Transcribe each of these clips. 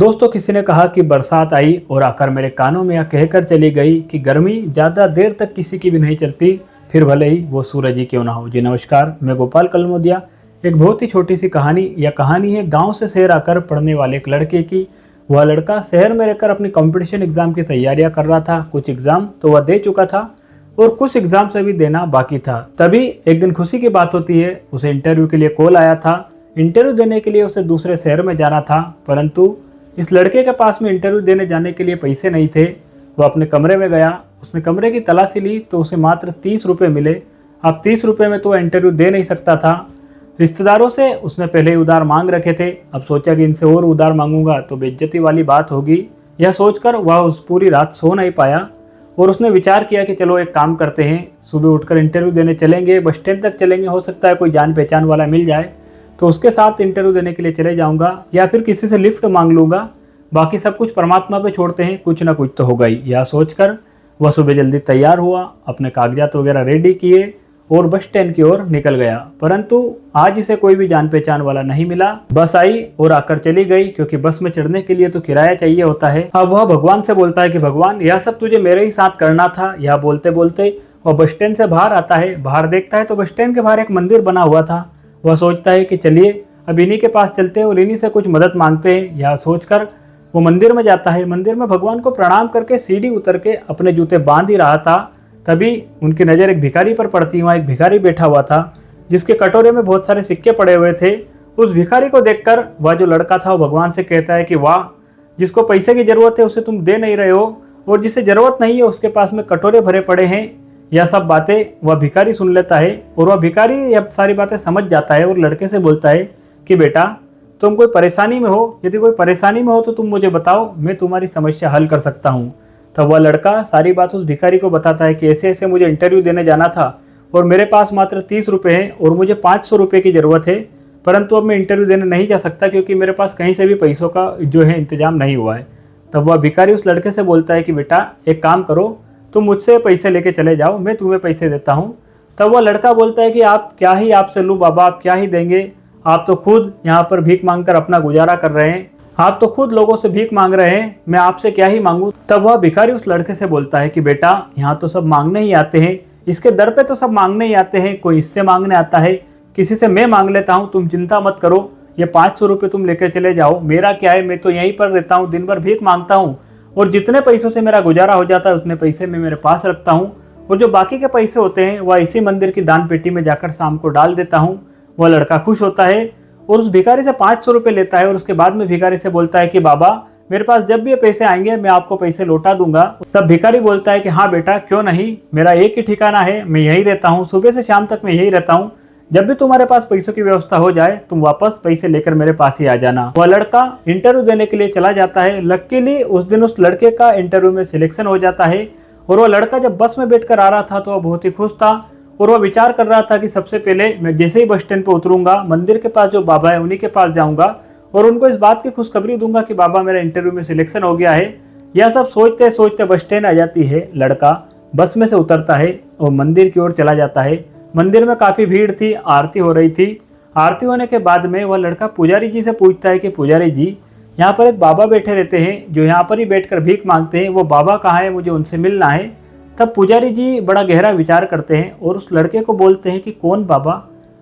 दोस्तों, किसी ने कहा कि बरसात आई और आकर मेरे कानों में यह कहकर चली गई कि गर्मी ज़्यादा देर तक किसी की भी नहीं चलती, फिर भले ही वो सूरज ही क्यों ना हो। जी नमस्कार, मैं गोपाल कलमोदिया। एक बहुत ही छोटी सी कहानी, यह कहानी है गांव से शहर आकर पढ़ने वाले एक लड़के की। वह लड़का शहर में रहकर अपनी कंपटीशन एग्जाम की तैयारियां कर रहा था। कुछ एग्जाम तो वह दे चुका था और कुछ एग्जाम से भी देना बाकी था। तभी एक दिन खुशी की बात होती है, उसे इंटरव्यू के लिए कॉल आया था। इंटरव्यू देने के लिए उसे दूसरे शहर में जाना था, परंतु इस लड़के के पास में इंटरव्यू देने जाने के लिए पैसे नहीं थे। वह अपने कमरे में गया, उसने कमरे की तलाशी ली तो उसे मात्र 30 रुपये मिले। अब 30 रुपये में तो इंटरव्यू दे नहीं सकता था। रिश्तेदारों से उसने पहले ही उधार मांग रखे थे। अब सोचा कि इनसे और उधार मांगूंगा तो बेइज्जती वाली बात होगी। यह सोचकर वह उस पूरी रात सो नहीं पाया और उसने विचार किया कि चलो एक काम करते हैं, सुबह उठकर इंटरव्यू देने चलेंगे, बस स्टैंड तक चलेंगे, हो सकता है कोई जान पहचान वाला मिल जाए तो उसके साथ इंटरव्यू देने के लिए चले जाऊंगा या फिर किसी से लिफ्ट मांग लूंगा। बाकी सब कुछ परमात्मा पे छोड़ते हैं, कुछ ना कुछ तो होगा ही। यह सोचकर वह सुबह जल्दी तैयार हुआ, अपने कागजात वगैरह रेडी किए और बस स्टैंड की ओर निकल गया। परंतु आज इसे कोई भी जान पहचान वाला नहीं मिला। बस आई और आकर चली गई, क्योंकि बस में चढ़ने के लिए तो किराया चाहिए होता है। अब वह भगवान से बोलता है कि भगवान, यह सब तुझे मेरे ही साथ करना था। यह बोलते बोलते वह बस स्टैंड से बाहर आता है। बाहर देखता है तो बस स्टैंड के बाहर एक मंदिर बना हुआ था। वह सोचता है कि चलिए अब इन्हीं के पास चलते हैं और इन्हीं से कुछ मदद मांगते हैं। यह सोचकर वो मंदिर में जाता है। मंदिर में भगवान को प्रणाम करके सीढ़ी उतर के अपने जूते बांध ही रहा था, तभी उनकी नज़र एक भिखारी पर पड़ती। वहाँ एक भिखारी बैठा हुआ था जिसके कटोरे में बहुत सारे सिक्के पड़े हुए थे। उस भिखारी को देखकर वह जो लड़का था वो भगवान से कहता है कि वाह, जिसको पैसे की ज़रूरत है उसे तुम दे नहीं रहे हो और जिसे ज़रूरत नहीं है उसके पास में कटोरे भरे पड़े हैं। यह सब बातें वह भिखारी सुन लेता है और वह भिखारी यह सारी बातें समझ जाता है और लड़के से बोलता है कि बेटा, तुम कोई परेशानी में हो, यदि कोई परेशानी में हो तो तुम मुझे बताओ, मैं तुम्हारी समस्या हल कर सकता हूँ। तब वह लड़का सारी बात उस भिखारी को बताता है कि ऐसे ऐसे मुझे इंटरव्यू देने जाना था और मेरे पास मात्र 30 रुपये हैं और मुझे 500 रुपये की ज़रूरत है, परंतु अब मैं इंटरव्यू देने नहीं जा सकता क्योंकि मेरे पास कहीं से भी पैसों का जो है इंतजाम नहीं हुआ है। तब वह भिखारी उस लड़के से बोलता है कि बेटा एक काम करो, तुम मुझसे पैसे लेके चले जाओ, मैं तुम्हें पैसे देता हूँ। तब वह लड़का बोलता है कि आप क्या ही आपसे लूँ बाबा, आप क्या ही देंगे, आप तो खुद यहाँ पर भीख मांगकर अपना गुजारा कर रहे हैं, आप तो खुद लोगों से भीख मांग रहे हैं, मैं आपसे क्या ही मांगू। तब वह भिखारी उस लड़के से बोलता है कि बेटा, यहाँ तो सब मांगने ही आते हैं, इसके दर पे तो सब मांगने ही आते हैं, कोई इससे मांगने आता है, किसी से मैं मांग लेता हूँ, तुम चिंता मत करो, ये 500 रुपये तुम लेकर चले जाओ, मेरा क्या है, मैं तो यहीं पर रहता हूँ, दिन भर भीख मांगता हूँ और जितने पैसों से मेरा गुजारा हो जाता है उतने पैसे मैं मेरे पास रखता हूँ और जो बाकी के पैसे होते हैं वह इसी मंदिर की दान पेटी में जाकर शाम को डाल देता हूँ। वह लड़का खुश होता है और उस भिखारी से 500 रुपये लेता है और उसके बाद में भिखारी से बोलता है कि बाबा, मेरे पास जब भी ये पैसे आएंगे मैं आपको पैसे लौटा दूंगा। तब भिखारी बोलता है कि हाँ बेटा, क्यों नहीं, मेरा एक ही ठिकाना है, मैं यहीं रहता हूँ, सुबह से शाम तक मैं यहीं रहता हूँ, जब भी तुम्हारे पास पैसों की व्यवस्था हो जाए तुम वापस पैसे लेकर मेरे पास ही आ जाना। वह लड़का इंटरव्यू देने के लिए चला जाता है। लकीली उस दिन उस लड़के का इंटरव्यू में सिलेक्शन हो जाता है और वह लड़का जब बस में बैठकर आ रहा था तो वह बहुत ही खुश था और वह विचार कर रहा था कि सबसे पहले मैं जैसे ही बस स्टैंड पर उतरूंगा, मंदिर के पास जो बाबा है उन्हीं के पास जाऊंगा और उनको इस बात की खुशखबरी दूंगा कि बाबा, मेरा इंटरव्यू में सिलेक्शन हो गया है। यह सब सोचते सोचते बस स्टैंड आ जाती है। लड़का बस में से उतरता है और मंदिर की ओर चला जाता है। मंदिर में काफ़ी भीड़ थी, आरती हो रही थी। आरती होने के बाद में वह लड़का पुजारी जी से पूछता है कि पुजारी जी, यहाँ पर एक बाबा बैठे रहते हैं जो यहाँ पर ही बैठकर भीख मांगते हैं, वो बाबा कहाँ है, मुझे उनसे मिलना है। तब पुजारी जी बड़ा गहरा विचार करते हैं और उस लड़के को बोलते हैं कि कौन बाबा,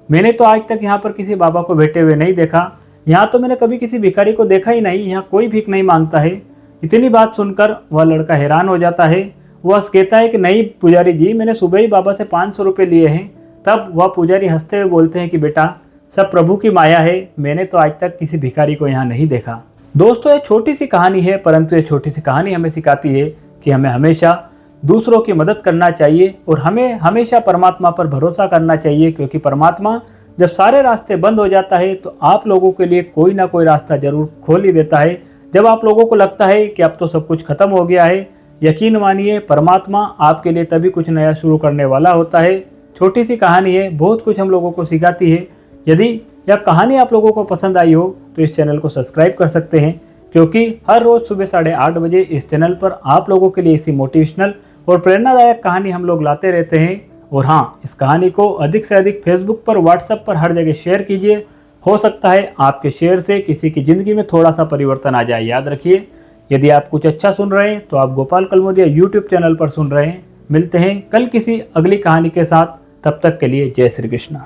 मैंने तो आज तक यहाँ पर किसी बाबा को बैठे हुए नहीं देखा, यहाँ तो मैंने कभी किसी भिखारी को देखा ही नहीं, यहाँ कोई भीख नहीं मांगता है। इतनी बात सुनकर वह लड़का हैरान हो जाता है। वह कहता है कि नहीं पुजारी जी, मैंने सुबह ही बाबा से 500 रुपये लिए हैं। तब वह पुजारी हंसते हुए बोलते हैं कि बेटा, सब प्रभु की माया है, मैंने तो आज तक किसी भिखारी को यहाँ नहीं देखा। दोस्तों, ये छोटी सी कहानी है, परंतु ये छोटी सी कहानी हमें सिखाती है कि हमें हमेशा दूसरों की मदद करना चाहिए और हमें हमेशा परमात्मा पर भरोसा करना चाहिए, क्योंकि परमात्मा जब सारे रास्ते बंद हो जाता है तो आप लोगों के लिए कोई ना कोई रास्ता जरूर खोल ही देता है। जब आप लोगों को लगता है कि अब तो सब कुछ खत्म हो गया है, यकीन मानिए परमात्मा आपके लिए तभी कुछ नया शुरू करने वाला होता है। छोटी सी कहानी है, बहुत कुछ हम लोगों को सिखाती है। यदि यह कहानी आप लोगों को पसंद आई हो तो इस चैनल को सब्सक्राइब कर सकते हैं, क्योंकि हर रोज़ सुबह 8:30 बजे इस चैनल पर आप लोगों के लिए इसी मोटिवेशनल और प्रेरणादायक कहानी हम लोग लाते रहते हैं। और हाँ, इस कहानी को अधिक से अधिक फेसबुक पर, व्हाट्सएप पर, हर जगह शेयर कीजिए हो सकता है आपके शेयर से किसी की ज़िंदगी में थोड़ा सा परिवर्तन आ जाए। याद रखिए, यदि आप कुछ अच्छा सुन रहे हैं तो आप गोपाल कलमोदिया यूट्यूब चैनल पर सुन रहे हैं। मिलते हैं कल किसी अगली कहानी के साथ, तब तक के लिए जय श्री कृष्ण।